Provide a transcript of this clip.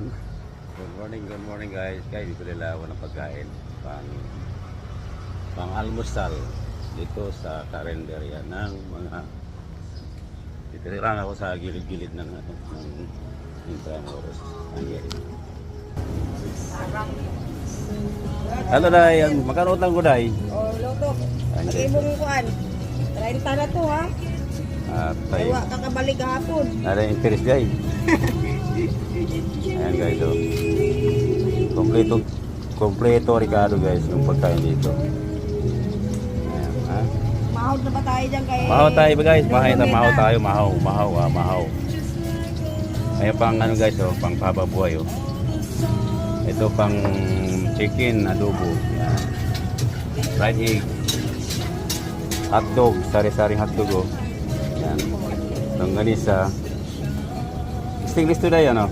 Good morning guys. Kaya dito nila ako ng pagkain pang almusal dito sa karinderya ng mga dito lang ako sa gilid-gilid ng Intramuros. Hello Day, magkano utang ko Day? Oh, loto. Lagay mo ng kuan. 30 na to ha. Tayo. Ayaw kakabalik hapon. Ada interest Day. Ayan guys, oh. Kompleto Ricardo guys yung pagkain dito. Ayan, ha? Mahod na ba tayo dyan kay... Mahaw tayo ba guys? Mahaw tayo, mahaw. Ayan pang ano guys, oh, pang pababuhay oh. Ito pang chicken adobo. Ayan. Fried egg. Hotdog, sari-saring hotdog oh. Ayan. Longganisa. Stainless to day ano?